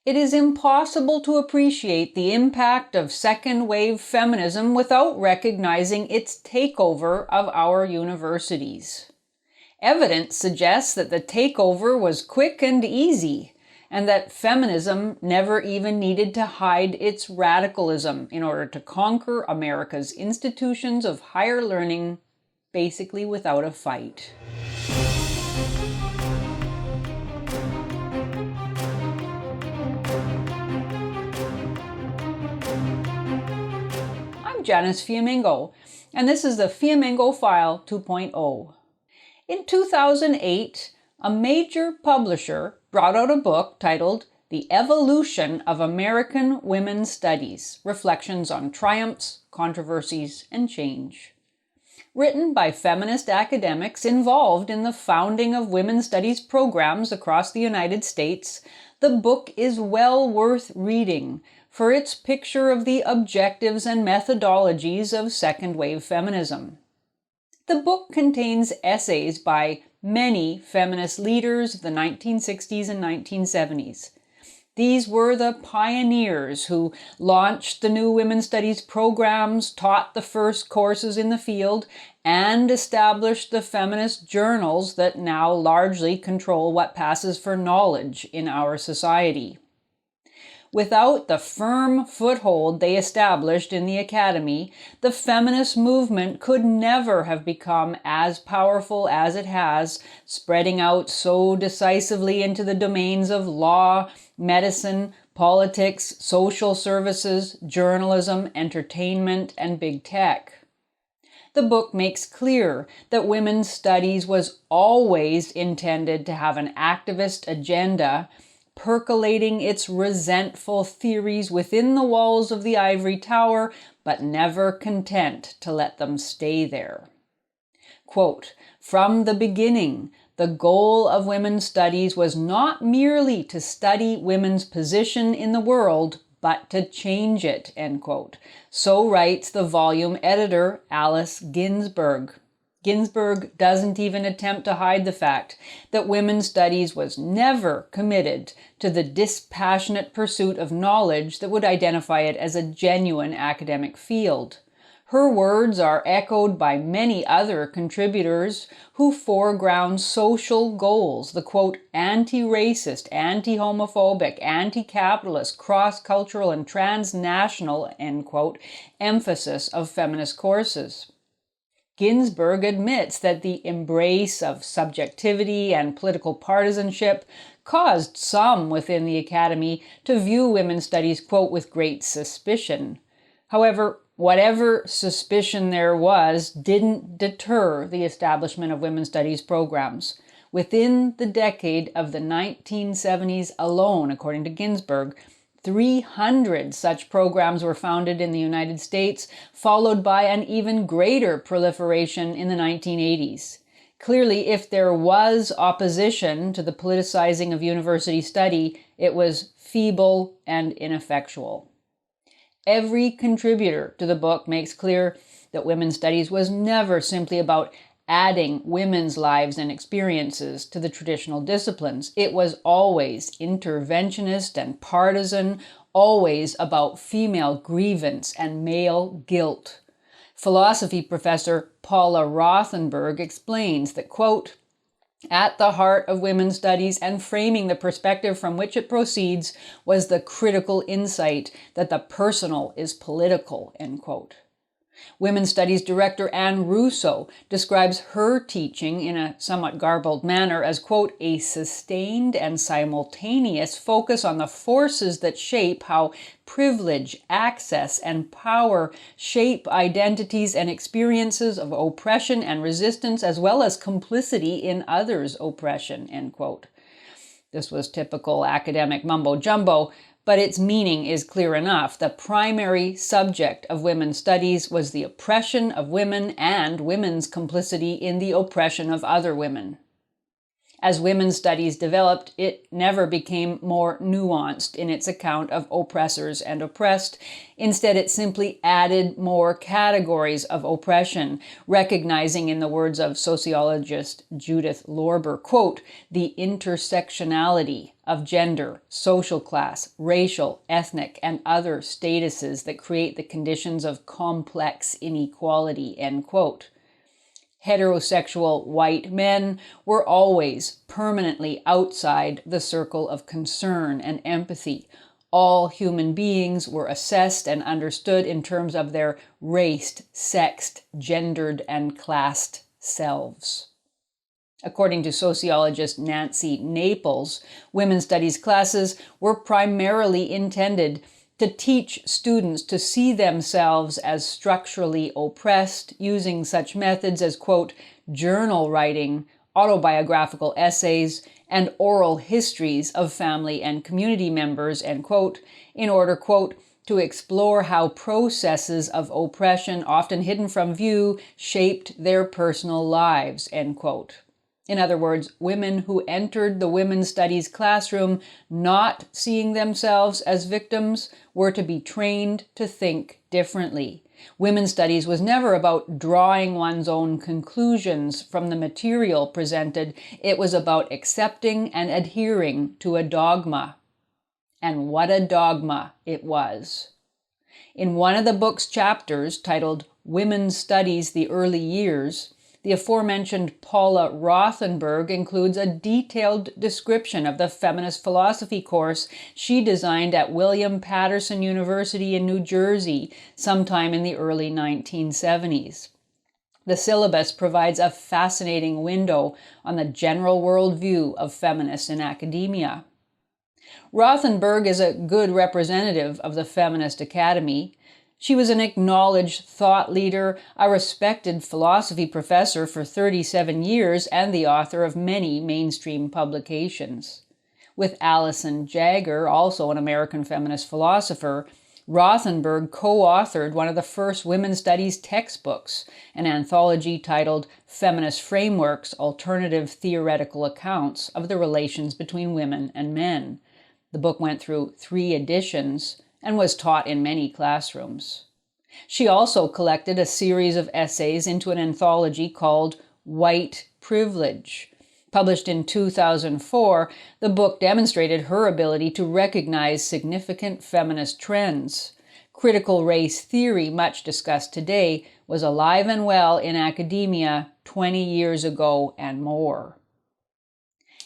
It is impossible to appreciate the impact of second-wave feminism without recognizing its takeover of our universities. Evidence suggests that the takeover was quick and easy, and that feminism never even needed to hide its radicalism in order to conquer America's institutions of higher learning, basically without a fight. I'm Janice Fiamingo, and this is the Fiamingo File 2.0. In 2008, a major publisher brought out a book titled The Evolution of American Women's Studies, Reflections on Triumphs, Controversies, and Change. Written by feminist academics involved in the founding of women's studies programs across the United States, the book is well worth reading for its picture of the objectives and methodologies of second-wave feminism. The book contains essays by many feminist leaders of the 1960s and 1970s. These were the pioneers who launched the new women's studies programs, taught the first courses in the field, and established the feminist journals that now largely control what passes for knowledge in our society. Without the firm foothold they established in the academy, the feminist movement could never have become as powerful as it has, spreading out so decisively into the domains of law, medicine, politics, social services, journalism, entertainment, and big tech. The book makes clear that women's studies was always intended to have an activist agenda, percolating its resentful theories within the walls of the ivory tower, but never content to let them stay there. Quote, "From the beginning, the goal of women's studies was not merely to study women's position in the world, but to change it," end quote. So writes the volume editor Alice Ginsberg. Ginsberg doesn't even attempt to hide the fact that women's studies was never committed to the dispassionate pursuit of knowledge that would identify it as a genuine academic field. Her words are echoed by many other contributors who foreground social goals, the quote, anti-racist, anti-homophobic, anti-capitalist, cross-cultural, and transnational, end quote, emphasis of feminist courses. Ginsberg admits that the embrace of subjectivity and political partisanship caused some within the academy to view women's studies, quote, with great suspicion. However, whatever suspicion there was didn't deter the establishment of women's studies programs. Within the decade of the 1970s alone, according to Ginsberg, 300 such programs were founded in the United States, followed by an even greater proliferation in the 1980s. Clearly, if there was opposition to the politicizing of university study, it was feeble and ineffectual. Every contributor to the book makes clear that women's studies was never simply about adding women's lives and experiences to the traditional disciplines. It was always interventionist and partisan, always about female grievance and male guilt. Philosophy professor Paula Rothenberg explains that, quote, "At the heart of women's studies and framing the perspective from which it proceeds was the critical insight that the personal is political," end quote. Women's Studies director Anne Russo describes her teaching in a somewhat garbled manner as, quote, "a sustained and simultaneous focus on the forces that shape how privilege, access, and power shape identities and experiences of oppression and resistance, as well as complicity in others' oppression," end quote. This was typical academic mumbo-jumbo, but its meaning is clear enough. The primary subject of women's studies was the oppression of women and women's complicity in the oppression of other women. As women's studies developed, it never became more nuanced in its account of oppressors and oppressed. Instead, it simply added more categories of oppression, recognizing, in the words of sociologist Judith Lorber, quote, "the intersectionality of gender, social class, racial, ethnic, and other statuses that create the conditions of complex inequality, end quote. Heterosexual white men were always permanently outside the circle of concern and empathy. All human beings were assessed and understood in terms of their raced, sexed, gendered, and classed selves. According to sociologist Nancy Naples, women's studies classes were primarily intended to teach students to see themselves as structurally oppressed, using such methods as, quote, journal writing, autobiographical essays, and oral histories of family and community members, end quote, in order, quote, to explore how processes of oppression, often hidden from view, shaped their personal lives, end quote. In other words, women who entered the women's studies classroom not seeing themselves as victims were to be trained to think differently. Women's studies was never about drawing one's own conclusions from the material presented. It was about accepting and adhering to a dogma. And what a dogma it was. In one of the book's chapters, titled Women's Studies: The Early Years, the aforementioned Paula Rothenberg includes a detailed description of the feminist philosophy course she designed at William Patterson University in New Jersey sometime in the early 1970s. The syllabus provides a fascinating window on the general worldview of feminists in academia. Rothenberg is a good representative of the Feminist Academy. She was an acknowledged thought leader, a respected philosophy professor for 37 years, and the author of many mainstream publications. With Allison Jagger, also an American feminist philosopher, Rothenberg co-authored one of the first women's studies textbooks, an anthology titled Feminist Frameworks: Alternative Theoretical Accounts of the Relations Between Women and Men. The book went through 3 editions and was taught in many classrooms. She also collected a series of essays into an anthology called White Privilege. Published in 2004, the book demonstrated her ability to recognize significant feminist trends. Critical race theory, much discussed today, was alive and well in academia 20 years ago and more.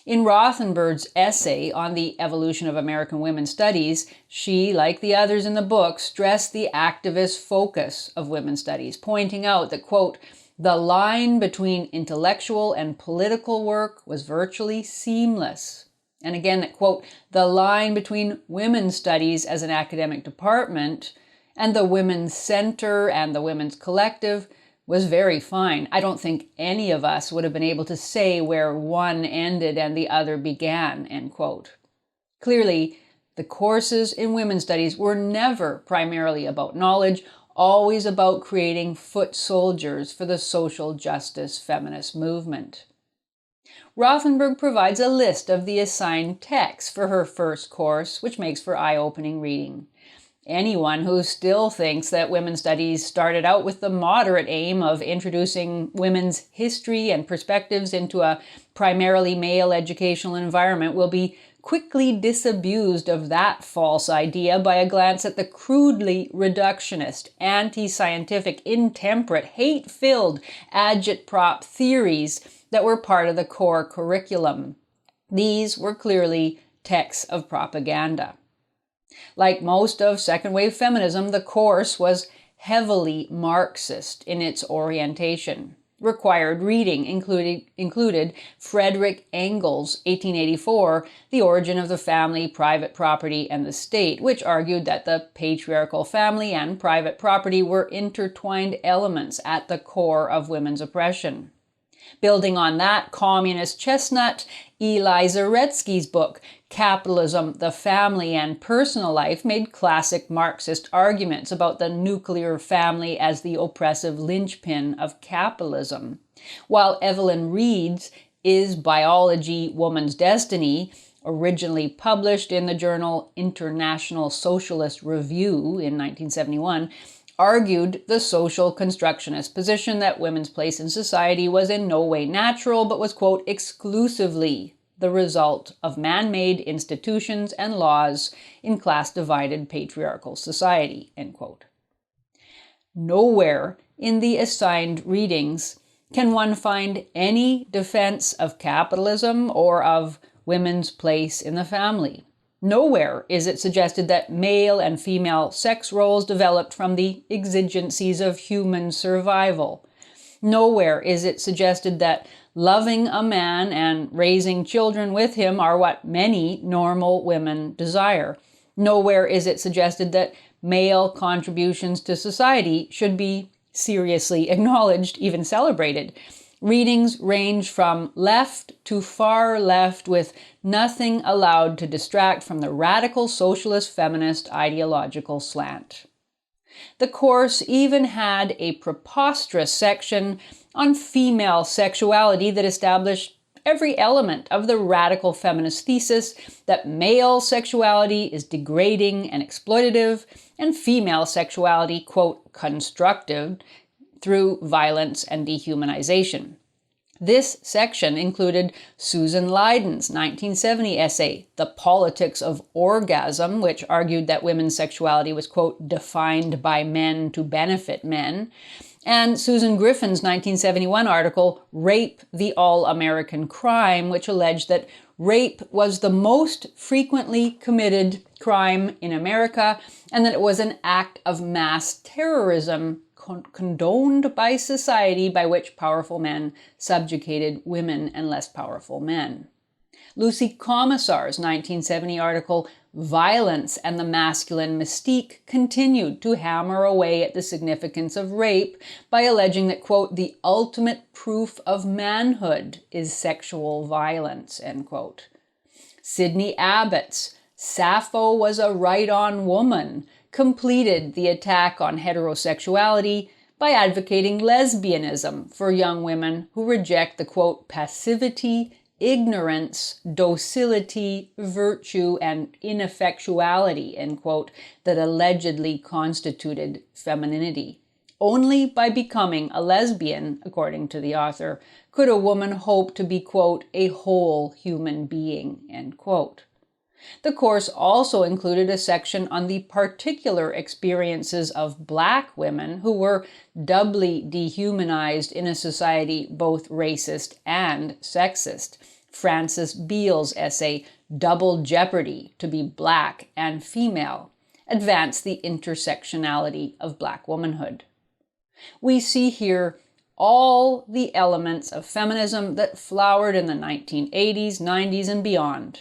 In Rothenberg's essay on the evolution of American women's studies, she, like the others in the book, stressed the activist focus of women's studies, pointing out that, quote, the line between intellectual and political work was virtually seamless. And again, that, quote, the line between women's studies as an academic department and the Women's Center and the Women's Collective was very fine. I don't think any of us would have been able to say where one ended and the other began, end quote. Clearly, the courses in women's studies were never primarily about knowledge, always about creating foot soldiers for the social justice feminist movement. Rothenberg provides a list of the assigned texts for her first course, which makes for eye-opening reading. Anyone who still thinks that women's studies started out with the moderate aim of introducing women's history and perspectives into a primarily male educational environment will be quickly disabused of that false idea by a glance at the crudely reductionist, anti-scientific, intemperate, hate-filled agitprop theories that were part of the core curriculum. These were clearly texts of propaganda. Like most of second-wave feminism, the course was heavily Marxist in its orientation. Required reading included Frederick Engels' 1884, The Origin of the Family, Private Property, and the State, which argued that the patriarchal family and private property were intertwined elements at the core of women's oppression. Building on that communist chestnut, Eli Zaretsky's book, Capitalism, the Family, and Personal Life, made classic Marxist arguments about the nuclear family as the oppressive linchpin of capitalism. While Evelyn Reed's Is Biology Woman's Destiny, originally published in the journal International Socialist Review in 1971, argued the social constructionist position that women's place in society was in no way natural, but was, quote, exclusively the result of man-made institutions and laws in class-divided patriarchal society, end quote. Nowhere in the assigned readings can one find any defense of capitalism or of women's place in the family. Nowhere is it suggested that male and female sex roles developed from the exigencies of human survival. Nowhere is it suggested that loving a man and raising children with him are what many normal women desire. Nowhere is it suggested that male contributions to society should be seriously acknowledged, even celebrated. Readings range from left to far left, with nothing allowed to distract from the radical socialist feminist ideological slant. The course even had a preposterous section on female sexuality that established every element of the radical feminist thesis that male sexuality is degrading and exploitative, and female sexuality, quote, constructive through violence and dehumanization. This section included Susan Leiden's 1970 essay, The Politics of Orgasm, which argued that women's sexuality was, quote, defined by men to benefit men, and Susan Griffin's 1971 article, Rape, the All-American Crime, which alleged that rape was the most frequently committed crime in America and that it was an act of mass terrorism condoned by society by which powerful men subjugated women and less powerful men. Lucy Commissar's 1970 article, Violence and the Masculine Mystique, continued to hammer away at the significance of rape by alleging that, quote, the ultimate proof of manhood is sexual violence, end quote. Sidney Abbott's Sappho was a right-on woman completed the attack on heterosexuality by advocating lesbianism for young women who reject the, quote, passivity, ignorance, docility, virtue, and ineffectuality, end quote, that allegedly constituted femininity. Only by becoming a lesbian, according to the author, could a woman hope to be, quote, a whole human being, end quote. The course also included a section on the particular experiences of Black women who were doubly dehumanized in a society both racist and sexist. Frances Beale's essay, Double Jeopardy, to be Black and Female, advanced the intersectionality of Black womanhood. We see here all the elements of feminism that flowered in the 1980s, 90s, and beyond.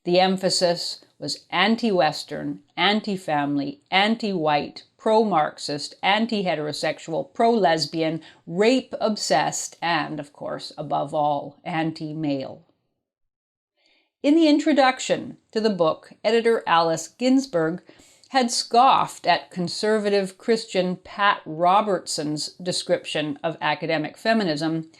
The emphasis was anti-Western, anti-family, anti-white, pro-Marxist, anti-heterosexual, pro-lesbian, rape-obsessed, and, of course, above all, anti-male. In the introduction to the book, editor Alice Ginsberg had scoffed at conservative Christian Pat Robertson's description of academic feminism,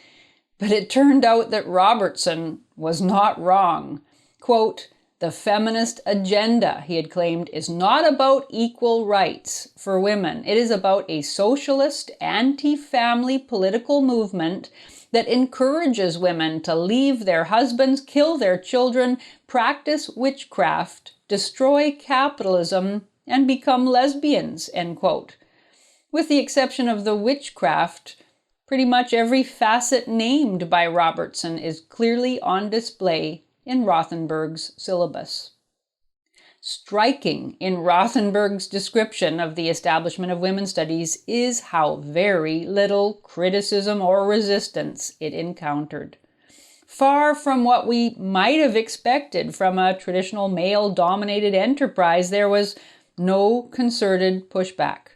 but it turned out that Robertson was not wrong. Quote, the feminist agenda, he had claimed, is not about equal rights for women. It is about a socialist, anti-family political movement that encourages women to leave their husbands, kill their children, practice witchcraft, destroy capitalism, and become lesbians, end quote. With the exception of the witchcraft, pretty much every facet named by Robertson is clearly on display in Rothenberg's syllabus. Striking in Rothenberg's description of the establishment of women's studies is how very little criticism or resistance it encountered. Far from what we might have expected from a traditional male-dominated enterprise, there was no concerted pushback.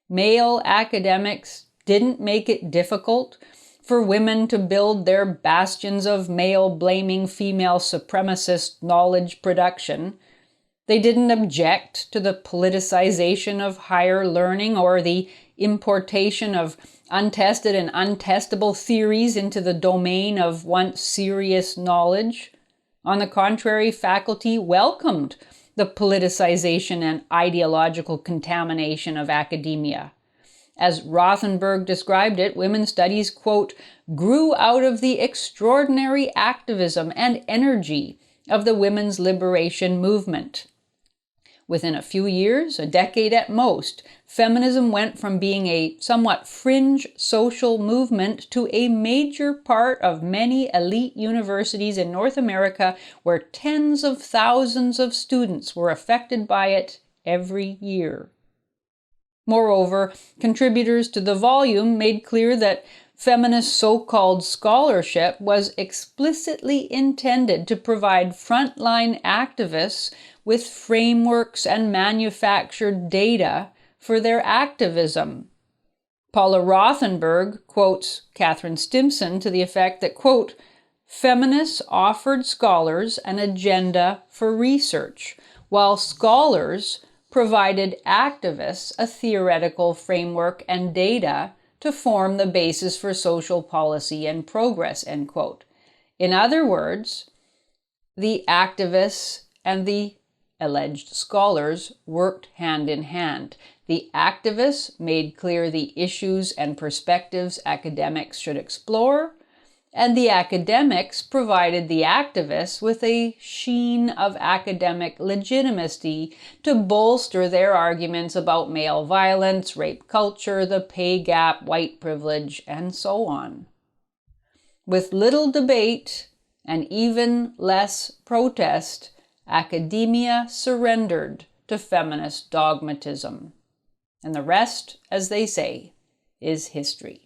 Male academics didn't make it difficult for women to build their bastions of male-blaming female supremacist knowledge production. They didn't object to the politicization of higher learning or the importation of untested and untestable theories into the domain of once serious knowledge. On the contrary, faculty welcomed the politicization and ideological contamination of academia. As Rothenberg described it, women's studies, quote, grew out of the extraordinary activism and energy of the women's liberation movement. Within a few years, a decade at most, feminism went from being a somewhat fringe social movement to a major part of many elite universities in North America, where tens of thousands of students were affected by it every year. Moreover, contributors to the volume made clear that feminist so-called scholarship was explicitly intended to provide frontline activists with frameworks and manufactured data for their activism. Paula Rothenberg quotes Catherine Stimson to the effect that, quote, feminists offered scholars an agenda for research, while scholars provided activists a theoretical framework and data to form the basis for social policy and progress, end quote. In other words, the activists and the alleged scholars worked hand in hand. The activists made clear the issues and perspectives academics should explore, and the academics provided the activists with a sheen of academic legitimacy to bolster their arguments about male violence, rape culture, the pay gap, white privilege, and so on. With little debate and even less protest, academia surrendered to feminist dogmatism. And the rest, as they say, is history.